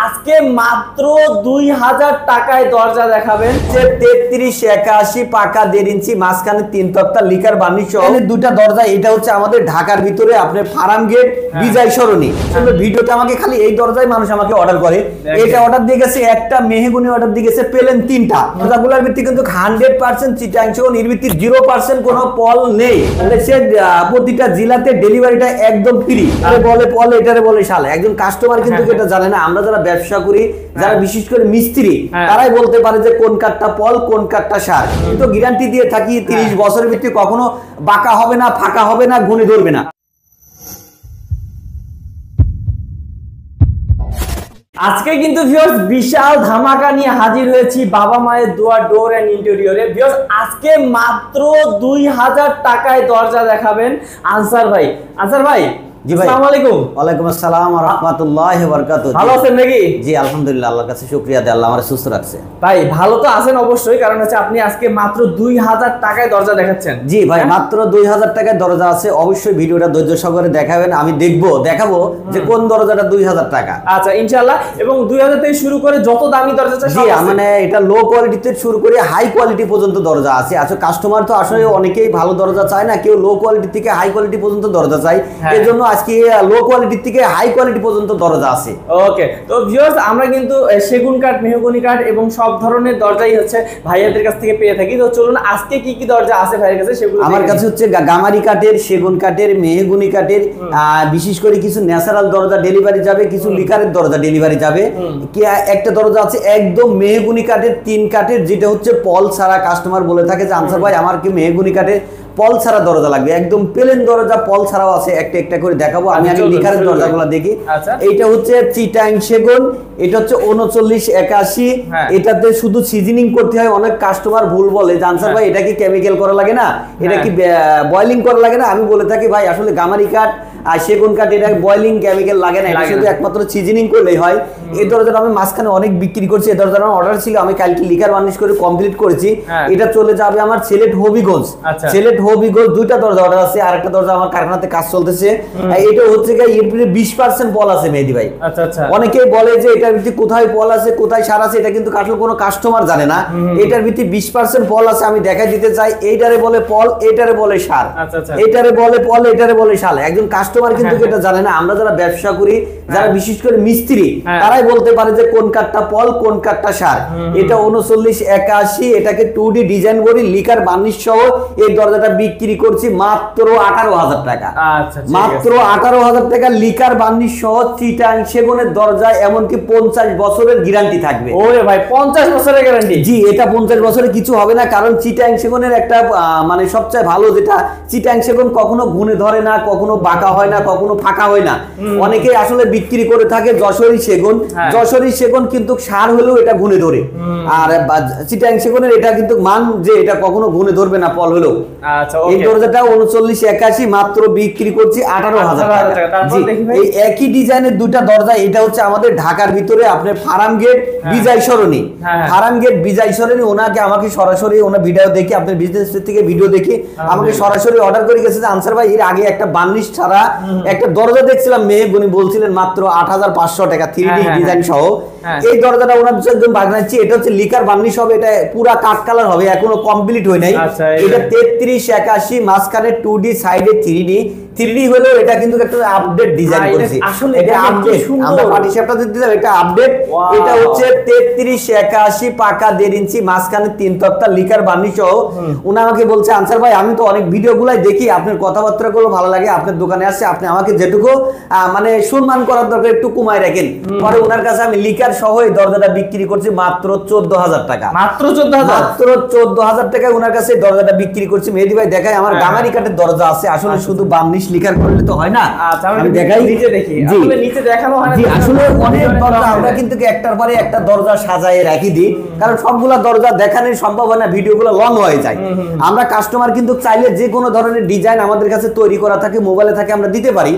আজকে মাত্র 2000 টাকায় দরজা দেখাবেন। 3381 পাকা 1.5 ইঞ্চি মাঝখানে 3 তক্তা লিকার বার্নিশ সহ দুটা দরজা। এটা হচ্ছে আমাদের ঢাকার ভিতরে আপনার ফার্ম গেট বিজয় সরণি। ভিডিওতে আমাকে খালি এই দরজায় মানুষ আমাকে অর্ডার করে। এটা অর্ডার দিয়ে গেছে একটা, মেহগুনি অর্ডার দিয়ে গেছে প্লেন 3টা। দরজাগুলোর ভিত্তি কিন্তু 100% চিটাংশ, নির্ভিত্তি 0% কোনো পল নেই। সে প্রতিটা জেলাতে ডেলিভারিটা একদম ফ্রি। বলে পল, এটারে বলে শাল। একজন কাস্টমার কিন্তু এটা জানে না। আমরা যারা ব্যবসা করি, যারা বিশেষ করে মিস্ত্রি, তারাই বলতে পারে যে কোন কাঠটা পল, কোন কাঠটা সার। কিন্তু গ্যারান্টি দিয়ে থাকি 30 বছরের ভিত্তি কখনো বাঁকা হবে না, ফাঁকা হবে না, গুণে ধরবে না। আজকে কিন্তু ভিউয়ার্স বিশাল ধামাকা নিয়ে হাজির হয়েছি বাবা মায়ের দোয়া ডোর এন্ড ইন্টেরিয়রে। ভিউয়ার্স আজকে মাত্র 2000 টাকায় দরজা দেখাবেন আনসার ভাই। আনসার ভাই, জি ভাই, আসসালামু আলাইকুম। ওয়ালাইকুম আসসালাম ওয়া রাহমাতুল্লাহি ওয়া বারাকাতুহু। ভালো আছেন নাকি? জি আলহামদুলিল্লাহ, আল্লাহর কাছে শুকরিয়া যে আল্লাহ আমারে সুস্থ রাখছে। ভাই ভালো তো আছেন অবশ্যই, কারণ হচ্ছে আপনি আজকে মাত্র 2000 টাকায় দরজা দেখাচ্ছেন। জি ভাই, মাত্র 2000 টাকায় দরজা আছে। অবশ্যই ভিডিওটা ধৈর্য সহকারে দেখাবেন। আমি দেখাবো যে কোন দরজাটা 2000 টাকা। আচ্ছা ইনশাআল্লাহ। এবং 2000 থেকে শুরু করে যত দামি দরজা চাই, জি মানে এটা লো কোয়ালিটিতে শুরু করে হাই কোয়ালিটি পর্যন্ত দরজা আছে। আচ্ছা কাস্টমার তো আসলে অনেকেই ভালো দরজা চায় না, কেউ লো কোয়ালিটি থেকে হাই কোয়ালিটি পর্যন্ত দরজা চায়। এর জন্য আজকে লো কোয়ালিটি থেকে হাই কোয়ালিটি পর্যন্ত দরজা আছে। ওকে, তো ভিউয়ার্স আমরা কিন্তু সেগুন কাঠ, মেহগনি কাঠ এবং সব ধরনের দরজাই হচ্ছে ভাইয়াদের কাছ থেকে পেয়ে থাকি। তো চলুন আজকে কি কি দরজা আছে ভাইয়ের কাছে সেগুলো। আমার কাছে হচ্ছে গামারি কাঠের, সেগুন কাঠের, মেহগনি কাঠের, বিশেষ করে কিছু ন্যাচারাল দরজা ডেলিভারি যাবে, কিছু লিকারের দরজা ডেলিভারি যাবে। কি একটা দরজা আছে একদম মেহগনি কাঠের, 3 কাঠের, যেটা হচ্ছে পল ছাড়া। কাস্টমার বলে থাকে যে আনসার ভাই আমার কি মেহগনি কাঠের পল ছাড়া দরজা লাগবে। একদম প্লেন দরজা, পল ছাড়াও আছে। একটা একটা করে দেখাবো। আমি আগে লিকারের দরজাগুলো দেখি। এইটা হচ্ছে চিটাং সেগুন, এটা হচ্ছে 3981। এটাতে শুধু সিজনিং করতে হয়। অনেক কাস্টমার ভুল বলে যে আনসার ভাই এটা কি কেমিক্যাল করা লাগে না, এটা কি বয়লিং করা লাগে না। আমি বলে থাকি ভাই আসলে গামারি কাঠ আর সেগুন কাঠ এটা বয়লিং কেমিক্যাল লাগে না, এটা শুধু একমাত্র সিজনিং করলেই হয়। এই দরজাটা আমি মাঝখানে অনেক বিক্রি করছি। এই দরজাটা আমার অর্ডার ছিল, আমি কালকে লিকার বার্নিশ করে কমপ্লিট করেছি। এটা চলে যাবে আমার সিলেট হবিগঞ্জ। সিলেট হবিগঞ্জ 2টা দরজা অর্ডার আছে, আর একটা দরজা আমার কারখানাতে কাজ চলতেছে। এটা হচ্ছে কি এর ভিতরে 20% পল আছে মেহেদী ভাই। আচ্ছা আচ্ছা, অনেকেই বলে যে এটার ভিতরে কোথায় পল আছে, কোথায় সার আছে, এটা কিন্তু আসলে কোনো কাস্টমার জানে না। এটার ভিতরে 20% পল আছে। আমি দেখাই দিতে চাই। এইটারে বলে পল, এটারে বলে সার। আচ্ছা আচ্ছা, এটারে বলে পল, এটারে বলে শাল। একজন কাস্টমার কিন্তু এটা জানে না। আমরা যারা ব্যবসা করি, যারা বিশেষ করে মিস্ত্রি, তারাই বলতে পারে যে কোন কাঠটা পল, কোন কাঠটা সার। এটা 3981, এটাকে 2D ডিজাইন করি লিকার বার্নিশ সহ এই দরজাটা বিক্রি করছি মাত্র 18000 টাকা। আচ্ছা, মাত্র 18000 টাকা লিকার বার্নিশ সহ চিটাং সেগুনের দরজা, এমনকি 50 বছরের গ্যারান্টি থাকবে। ওরে ভাই 50 বছরের গ্যারান্টি? জি, এটা 50 বছরে কিছু হবে না। কারণ চিটাং সেগুনের একটা মানে সবচেয়ে ভালো যেটা, চিটাং সেগুন কখনো গুণে ধরে না, কখনো বাঁকা হয় না, কখনো ফাঁকা হয় না। অনেকে আসলে বিক্রি করে থাকে যশোরী সেগুন। যশোরী সেগুন কিন্তু সার হলেও এটা গুণে ধরে। আর চিটাং সেগুনের এটা কিন্তু মান যে এটা কখনো গুণে ধরবে না পল হলেও। আচ্ছা, এই দরজাটা 3981 মাত্র বিক্রি করছি 18000 টাকা। জি, এই একই ডিজাইনের 2টা দরজা। এটা হচ্ছে আমাদের ঢাকার ভিতরে আপনার ফার্ম গেট বিজয় সরণি। ফার্ম গেট বিজয় সরণি। ওনাকে আমাকে সরাসরি ওনার ভিডিও দেখে, আপনার বিজনেস থেকে ভিডিও দেখে আমাকে সরাসরি অর্ডার করে গেছে যে আনসার ভাই এর আগে একটা বার্নিশ ছাড়া একটা দরজা দেখছিলাম মেহগনি, বলছিলেন মাত্র 8500 টাকা 3D ডিজাইন সহ। এই দরজাটা ওনার একদম বাগনাচ্ছি। এটা হচ্ছে লিকার বার্নিশ হবে, এটা পুরা কাঠ কালার হবে, এখনো কমপ্লিট হয় নাই। এটা 3381, মাঝখানে 2D, সাইডে 3D হলো। এটা কিন্তু একটা আপডেট ডিজাইন করেছি। আসলে এটা আপডেট, আমরা পার্টি শেপটা দিলাম, এটা আপডেট। এটা হচ্ছে 3381 পাকা 1.5 ইঞ্চি মাঝখানে 3 তক্তা লিকার বার্নিশ সহ। উনি আমাকে বলছে আনসার ভাই আমি তো অনেক ভিডিওগুলাই দেখি, আপনার কথাবার্তাগুলো ভালো লাগে, আপনার দোকানে আসছে, আপনি আমাকে যেটুকু মানে সম্মান করার দরকার একটু কমায় রাখেন। পরে ওনার কাছে আমি লিকার সহ এই দরজাটা বিক্রি করছি মাত্র 14000 টাকা। মাত্র 14000 টাকা ওনার কাছে দরজাটা বিক্রি করছি। মেহেদী ভাই দেখাই, আমার গামারি কাঠের দরজা আছে। আসলে শুধু বার্নিশ লিকার করলে তো হয় না। আচ্ছা, আমি দেখাই, নিচে দেখি। আসলে নিচে দেখানো হয় না। জি, আসলে অনেক দরজা আমরা কিন্তু একটার পরে একটা দরজা সাজায়ে রাখি দিই, কারণ সবগুলা দরজা দেখানোর সম্ভব হয় না, ভিডিওগুলো লং হয়ে যায়। আমরা কাস্টমার কিন্তু চাইলে যে কোনো ধরনের ডিজাইন আমাদের কাছে তৈরি করা থাকে, মোবাইলে থাকে, আমরা দিতে পারি।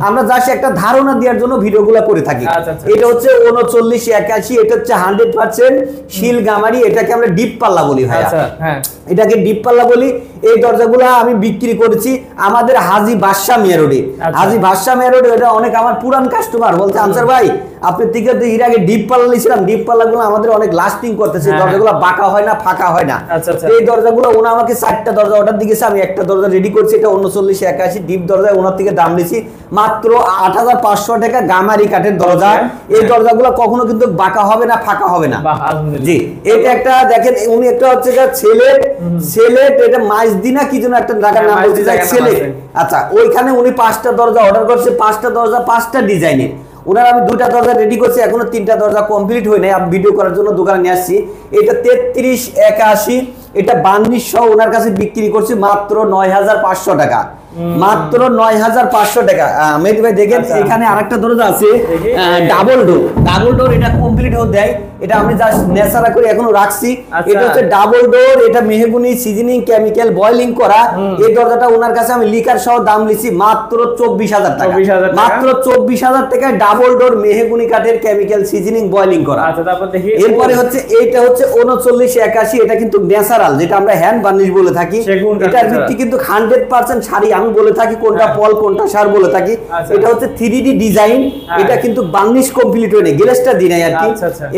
আমরা জাস্ট একটা ধারণা দেওয়ার জন্য ভিডিওগুলো করে থাকি। এটা হচ্ছে 3981, এটা হচ্ছে 100% শিল গামারি। এটাকে আমরা ডিপ পাল্লা বলি ভাই। আচ্ছা, হ্যাঁ, এটাকে ডিপ পাল্লা বলি। এই দরজাগুলো আমি বিক্রি করেছি আমাদের হাজী বাদশা মিয়া রোডে। হাজী বাদশা মিয়া রোডে এটা অনেক আমার পুরান কাস্টমার বলছে আনসার ভাই আপনি থেকে তো এর আগে ডিপ পাল্লা নিয়েছিলাম, ডিপ পাল্লাগুলো আমাদের অনেক লাস্টিং করতেছে, দরজাগুলো বাঁকা হয় না, ফাঁকা হয় না। এই দরজাগুলো ওনা আমাকে 4টা দরজা অর্ডার দিয়েছে, আমি একটা দরজা রেডি করছি, এটা 3981 ডিপ দরজা, ওনার থেকে দাম নিয়েছি মাত্র 8500 টাকা, গামারি কাঠের দরজা। এই দরজাগুলো কখনো কিন্তু বাঁকা হবে না, ফাঁকা হবে না। জি, এটা একটা দেখেন উনি একটা হচ্ছে সেলেট, এটা মাইজদিনা কি যেন একটা জায়গার নাম বলতে যায় সেলেট। আচ্ছা, ওইখানে উনি 5টা দরজা অর্ডার করছে, 5টা দরজা 5টা ডিজাইনের। ওনার আমি 2টা দরজা রেডি করছি, এখনো 3টা দরজা কমপ্লিট হয় নাই, আমি ভিডিও করার জন্য দোকানে নিয়ে আসছি। এটা 3381, এটা বার্নিশ সহ ওনার কাছে বিক্রি করছি মাত্র 9500 টাকা, মাত্র 9500 টাকা। মেহেদী ভাই দেখেন এখানে আরেকটা দরজা আছে ডাবল ডোর, এটা কমপ্লিট হতে দেয়, এটা আমি জাস্ট নেসারা করে এখনো রাখছি। এটা হচ্ছে ডাবল ডোর, এটা মেহগুনি সিজনিং কেমিক্যাল বয়লিং করা। এই দরজাটা ওনার কাছে আমি লিকার সহ দাম নিছি মাত্র 24000 টাকা, মাত্র 24000 টাকা ডাবল ডোর মেহগুনি কাঠের কেমিক্যাল সিজনিং বয়লিং করা। আচ্ছা, তারপর দেখি এরপরে হচ্ছে এইটা হচ্ছে 3981, এটা কিন্তু ন্যাচারাল, যেটা আমরা হ্যান্ড বার্নিশ বলে থাকি। এটার ভিত্তি কিন্তু 100% শাড়ি, আমি বলে থাকি কোনটা পল কোনটা সার বলে থাকি। এটা হচ্ছে 3D ডিজাইন, এটা কিন্তু বার্নিশ কমপ্লিট হয়নি, গ্লেসটা দিই নাই আর কি।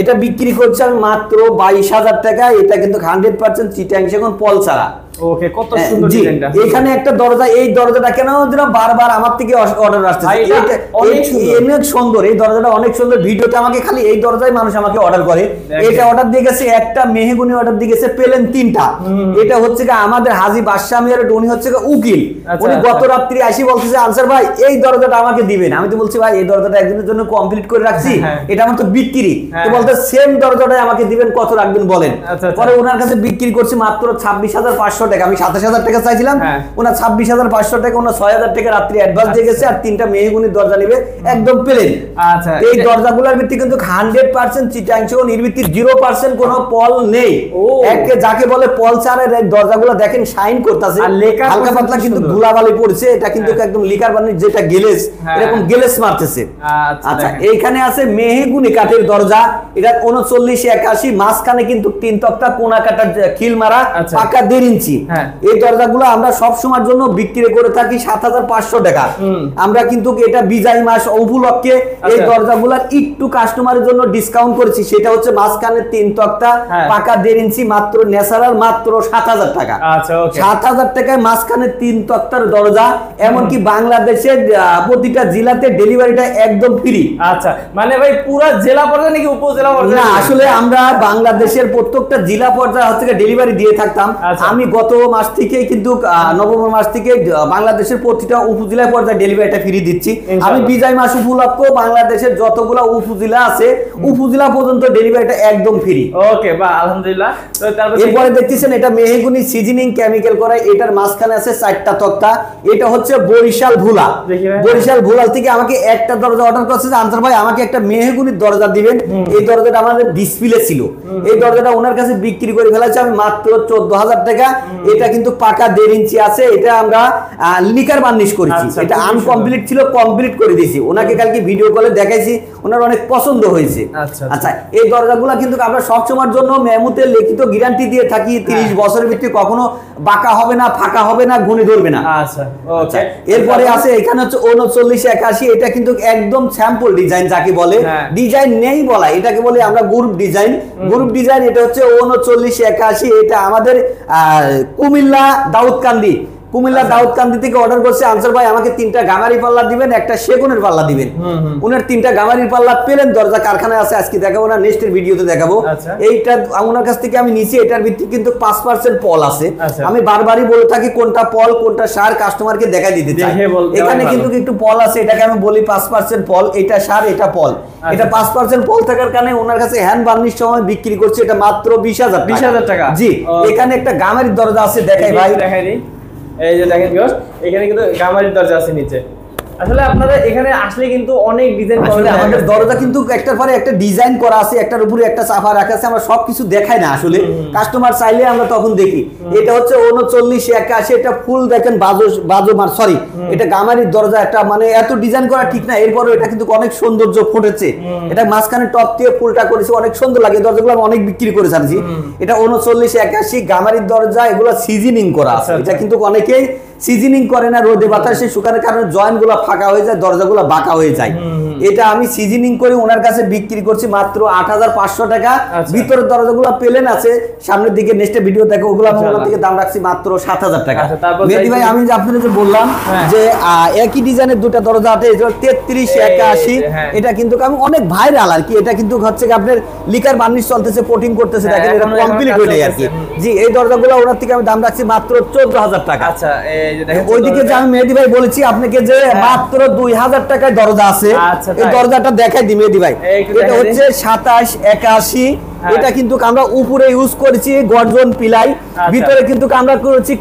এটা বিক্রি করছে আমি মাত্র 22000 টাকা, এটা কিন্তু 100% চিটাং সেগুন পল ছাড়া। ওকে, কত সুন্দর ডিজাইনটা। এখানে একটা দরজা, এই দরজাটা কেন যেন বারবার আমার থেকে অর্ডার আসছে, এটা অনেক সুন্দর, এই দরজাটা অনেক সুন্দর। ভিডিওতে আমাকে খালি এই দরজায় মানুষ আমাকে অর্ডার করে। এটা অর্ডার দিয়ে গেছে একটা, মেহগুনি অর্ডার দিয়ে গেছে পেলেন 3টা। এটা হচ্ছে আমাদের হাজী বাদশা মিয়ার, উনি হচ্ছে উকিল, উনি গত রাত্রি আসি বলতেছে আনসার ভাই এই দরজাটা আমাকে দিবেন। আমি তো বলছি ভাই এই দরজাটা একদিনের জন্য কমপ্লিট করে রাখছি, এটা আমার তো বিক্রি। তো বলতে সেম দরজাটাই আমাকে দিবেন, কত রাখবেন বলেন। পরে ওনার কাছে বিক্রি করছি মাত্র 26500 টাকা, আমি 27000 টাকা চাইছিলাম, ওনার 26500 টাকা, ওনার 6000 টাকা রাত্রি অ্যাডভান্স দিয়ে গেছে, আর 3টা মেহগুনির দরজা নেবে একদম প্লেন। আচ্ছা, এই দরজাগুলোর ভিত্তি কিন্তু 100% চিটাং সেগুন, এর ভিত্তি 0% কোনো পল নেই। একে যাকে বলে পল ছাড়া এই দরজাগুলো দেখেন শাইন করতেছে, হালকা পাতলা কিন্তু ধুলাবালি পড়ছে, এটা কিন্তু একদম লিকার বার্নিশ, যেটা গ্লেস এরকম গ্লেস মারতেছে। আচ্ছা, এইখানে আছে মেহগুনি কাঠের দরজা, এটা 3981, মাঝখানে কিন্তু 3 তক্তা কোনা কাটা খিল মারা, পাকা 1.5 ইঞ্চি। এই দরজাগুলো আমরা সব সময়ের জন্য বিক্রি করে থাকি 7500 টাকা। আমরা কিন্তু এটা বিজয় মাস উপলক্ষে এই দরজাগুলোর একটু কাস্টমারের জন্য ডিসকাউন্ট করেছি, সেটা হচ্ছে মাঝখানে 3 তক্তা পাকা 1.5 ইঞ্চি, মাত্র ন্যাচারাল মাত্র 7000 টাকা। আচ্ছা, ওকে, 7000 টাকায় মাঝখানে 3 তক্তার দরজা, এমনকি বাংলাদেশের প্রতিটা জেলাতে ডেলিভারিটা একদম ফ্রি। আচ্ছা, মানে ভাই পুরো জেলা পর্যায়ে নাকি উপজেলা পর্যায়ে? না, আসলে আমরা বাংলাদেশের প্রত্যেকটা জেলা পর্যায়ে হচ্ছে ডেলিভারি দিয়ে থাকতাম। আমি গত মাস থেকে কিন্তু নভেম্বর মাস থেকে বাংলাদেশের প্রতিটা উপজেলা পর্যায়ে ডেলিভারিটা ফ্রি দিচ্ছি। আমি বিজয় মাস উপলক্ষ বাংলাদেশের যতগুলো উপজেলা আছে উপজেলা পর্যন্ত ডেলিভারিটা একদম ফ্রি। ওকে, বাহ, আলহামদুলিল্লাহ। তো তারপর এরপরে দেখতেছেন এটা মেহগুনি সিজনিং কেমিক্যাল করা, এটার মাঝখানে আছে 4টা তক্তা। এটা হচ্ছে বরিশাল ভুলা, বরিশাল ভুলাল থেকে আমাকে একটা দরজা অর্ডার করছে যে আনসার ভাই আমাকে একটা মেহগুনির দরজা দিবেন। এই দরজাটা আমাদের ডিসপ্লে ছিল, এই দরজাটা ওনার কাছে বিক্রি করে ফেলেছে আমি মাত্র 14000 টাকা। এটা কিন্তু পাকা 1.5 ইঞ্চি আছে, এটা আমরা লিকার বার্নিশ করেছি, এটা আনকমপ্লিট ছিল, কমপ্লিট করে দিয়েছি। ওনাকে কালকে ভিডিও কলে দেখাইছি, ওনার অনেক পছন্দ হয়েছে। আচ্ছা, এই দরজাগুলো কিন্তু আমরা সবসময়ের জন্য মেমুতে লিখিত গ্যারান্টি দিয়ে থাকি, 30 বছরের ভিতরে কখনো বাঁকা হবে না, ফাঁকা হবে না, গুণে ধরবে না। আচ্ছা, ওকে। এরপরে আছে এখানে হচ্ছে 3981, এটা কিন্তু একদম স্যাম্পল ডিজাইন যাকে বলে, ডিজাইন নেই বলা, এটাকে বলে আমরা গ্রুপ ডিজাইন। গ্রুপ ডিজাইন এটা হচ্ছে 3981, এটা আমাদের কুমিল্লা দাউদকান্দি, কুমিল্লা দাউদকান্দি থেকে অর্ডার করছে আনসার ভাই আমাকে 3টা গামারি পাল্লা দিবেন, একটা সেগুনের পাল্লা দিবেন। উনার 3টা গামারির পাল্লা পেলেন, দরজা কারখানায় আছে, আজকে দেখাবো না, নেক্সটের ভিডিওতে দেখাবো। এইটা ওনার কাছ থেকে আমি নিছি, এটার ভিত্তি কিন্তু 5% পল আছে। আমি বারবারই বলে থাকি কোনটা পল কোনটা সার কাস্টমারকে দেখাই দিতে চাই। এখানে কিন্তু একটু পল আছে, এটাকে আমি বলি 5% পল, এটা সার এটা পল। এটা 5% পল থাকার কারণে ওনার কাছে হ্যান্ড বার্নিশ সময় বিক্রি করছে এটা মাত্র 20000 টাকা। জি, এখানে একটা গামারির দরজা আছে, দেখাই ভাই, দেখাই দিই। এই যে দেখেন ভিউয়ার্স, এখানে কিন্তু গামারির দরজা আছে নিচে, আসলে আপনারা এখানে আসলে কিন্তু অনেক ডিজাইন পাবেন। আসলে আমাদের দরজা কিন্তু একটার পরে একটা ডিজাইন করা আছে, একটার উপরে একটা চাপা রাখা আছে, আমরা সবকিছু দেখাই না আসলে, কাস্টমার চাইলে আমরা তখন দেখি। এটা হচ্ছে 3981, এটা ফুল দেখেন বাজো সরি, এটা গামারির দরজা, একটা মানে এত ডিজাইন করা ঠিক না, এরপরে এটা কিন্তু অনেক সৌন্দর্য ফুটেছে। এটা মাঝখানে টপ দিয়ে ফুলটা করেছে, অনেক সুন্দর লাগে। দরজাগুলো আমি অনেক বিক্রি করে ছাড়ছি। এটা 3981 গামারির দরজা, এগুলো সিজনিং করা আছে। এটা কিন্তু অনেকেই সিজনিং করে না, রোদে বাতাসে শুকানোর কারণে জয়েন্ট গুলো ফাঁকা হয়ে যায়, দরজাগুলো বাঁকা হয়ে যায়। এটা আমি সিজনিং করে ওনার কাছে বিক্রি করছি মাত্র 8500 টাকা। ভিতরের দরজাগুলো প্লেন আছে, সামনের দিকে নেক্সট ভিডিও দেখো, ওগুলো আমি ওনার থেকে দাম রাখছি মাত্র 7000 টাকা। মেহেদী ভাই, আমি যে আপনাদের যে বললাম যে একই ডিজাইনের দুটো দরজা আছে, 3381, এটা কিন্তু আমি অনেক ভাইরাল আর কি। এটা কিন্তু হচ্ছে আপনার লিকার বার্নিশ চলতেছে, কোটিং করতেছে, দেখেন এটা কমপ্লিট হয়ে আর কি। জি, এই দরজাগুলো ওনার থেকে আমি দাম রাখছি মাত্র 14000 টাকা। আচ্ছা, ওইদিকে যে আমি মেহেদী ভাই বলেছি আপনাকে যে মাত্র 2000 টাকায় দরজা আছে, এই দরজাটা দেখাই দিই মেহেদী ভাই। এটা হচ্ছে 2781, এটা কিন্তু আমরা উপরে ইউজ করেছি গর্জন পিলাই, ভিতরে কিন্তু আমরা করেছি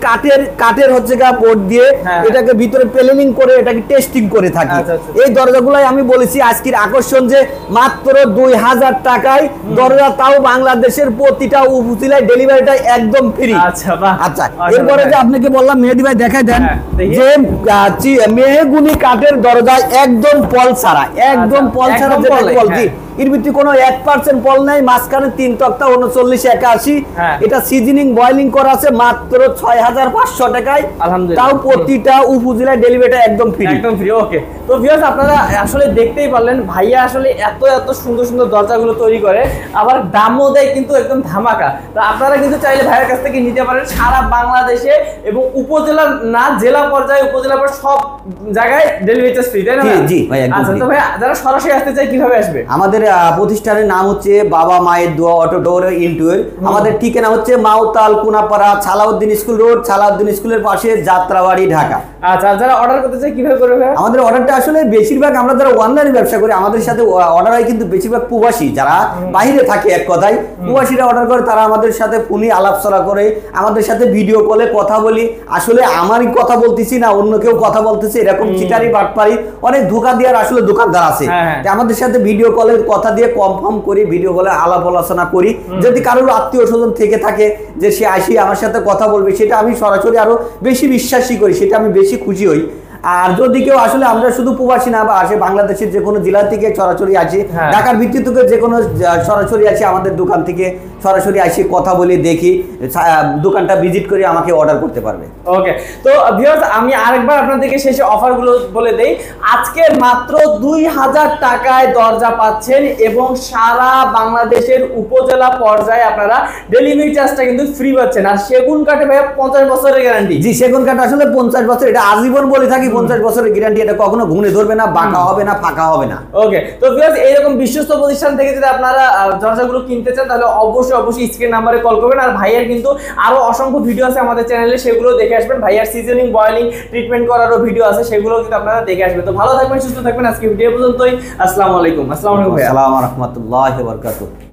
কাঠের হচ্ছে বোর্ড দিয়ে, এটাকে ভিতরে প্লেনিং করে এটাকে টেস্টিং করে থাকি। এই দরজাগুলাই আমি বলেছি আজকের আকর্ষণ, যে মাত্র 2000 টাকায় দরজা, তাও বাংলাদেশের প্রতিটা উপজেলায় ডেলিভারিটা একদম ফ্রি। আচ্ছা, এরপরে যে আপনাকে বললাম মেহেদী ভাই দেখাই দেন যে মেহগুনি কাঠের দরজা, একদম পল ছাড়া, একদম পল ছাড়া, যেটা বলছি এর ভিতরে কোনো 1% পল নাই, মাঝখানে 3 তক্তা 3981। এটা সিজনিং বয়লিং করা আছে মাত্র 6500 টাকায়, তাও প্রতিটা উপজেলায় ডেলিভারিটা একদম ফ্রি, একদম ফ্রি। ওকে, তো ভিউয়ার্স আপনারা আসলে দেখতেই পারলেন, ভাইয়া আসলে এত সুন্দর সুন্দর দরজাগুলো তৈরি করে, আবার দামও দেয় কিন্তু একদম ধামাকা। তো আপনারা কিন্তু চাইলে ভাইয়ের কাছ থেকে নিতে পারেন সারা বাংলাদেশে, এবং উপজেলা না জেলা পর্যায়ে, উপজেলা পর্যায়ে সব জায়গায় ডেলিভারি চার্জ ফ্রি, তাই না? জি ভাই, একদম। আচ্ছা, তো ভাই যারা সরাসরি আসতে চায় কিভাবে আসবে? আমাদের প্রতিষ্ঠানের নাম হচ্ছে বাবা মায়ের দোয়া অটো ডোর ইন্টুর। আমাদের ঠিকানা হচ্ছে মাউতাল কোনাপাড়া, ছালাউদ্দিন স্কুল রোড, ছালাউদ্দিন স্কুলের পাশে, যাত্রাবাড়ি, ঢাকা। আচ্ছা, যারা অর্ডার করতে চায় কিভাবে করবে? আমাদের অর্ডারটা আসলে বেশিরভাগ আমরা যারা অনলাইনে ব্যবসা করি, আমাদের সাথে অর্ডার হয় কিন্তু বেশিরভাগ প্রবাসী, যারা বাইরে থাকে, এক কথায় প্রবাসীরা অর্ডার করে, তারা আমাদের সাথে ফোনে আলাপচলা করে, আমাদের সাথে ভিডিও কলে কথা বলি। আসলে আমারই কথা বলতেছি না, অন্য কেউ কথা বলতেছে, এরকম চিটারি বাটপারি অনেক ধোঁকা দেওয়ার আসলে দোকানদার আছে। আমাদের সাথে ভিডিও কলে কথা দিয়ে কনফার্ম করি, ভিডিও কলে আলাপ আলোচনা করি। যদি কারোর আত্মীয় স্বজন থেকে থাকে যে সে আসি আমার সাথে কথা বলবে, সেটা আমি সরাসরি আরো বেশি বিশ্বাসী করি, সেটা আমি বেশি খুশি হই। আর যদি কেউ আসলে, আমরা শুধু প্রবাসী না, বা আসে বাংলাদেশের যে কোনো জেলা থেকে সরাসরি আসি, ঢাকার ভিত্তি থেকে যে কোনো সরাসরি আসি, আমাদের দোকান থেকে সরাসরি আসি, কথা বলি, দেখি, দোকানটা ভিজিট করে আমাকে অর্ডার করতে পারবে। ওকে, তো ভিউয়ার্স আমি আরেকবার আপনাদেরকে শেষে অফারগুলো বলে দেই। আজকে মাত্র 2000 টাকায় দরজা পাচ্ছেন, এবং সারা বাংলাদেশের উপজেলা পর্যায়ে আপনারা ডেলিভারি চার্জটা কিন্তু ফ্রি পাচ্ছেন। আর সেগুন কাঠে ভাই 50 বছরের গ্যারান্টি। জি, সেগুন কাঠ আসলে 50 বছর, এটা আজীবন বলে থাকি, 50 বছরের গ্যারান্টি। এটা কখনো ঘুরে ধরবে না, বাঁকা হবে না, ফাঁকা হবে না। ওকে, তো ভিউয়ার্স এইরকম বিশ্বস্ত প্রতিষ্ঠান থেকে যদি আপনারা দরজাগুলো কিনতে চান, তাহলে অবশ্যই স্ক্রিন নাম্বারে কল করবেন। আর ভাইয়ের কিন্তু আরো অসংখ্য ভিডিও আছে আমাদের চ্যানেলে, সেগুলো দেখে আসবেন। ভাইয়ার সিজনিং বয়লিং ট্রিটমেন্ট করারও ভিডিও আছে, সেগুলো কিন্তু আপনারা দেখে আসবেন। তো ভালো থাকবেন, সুস্থ থাকবেন। আজকে ভিডিও পর্যন্তই। আসসালামু আলাইকুম। আসসালামু আলাইকুম ভাইয়া। আসসালামু আলাইকুম ওয়া রাহমাতুল্লাহি ওয়া বারাকাতুহু।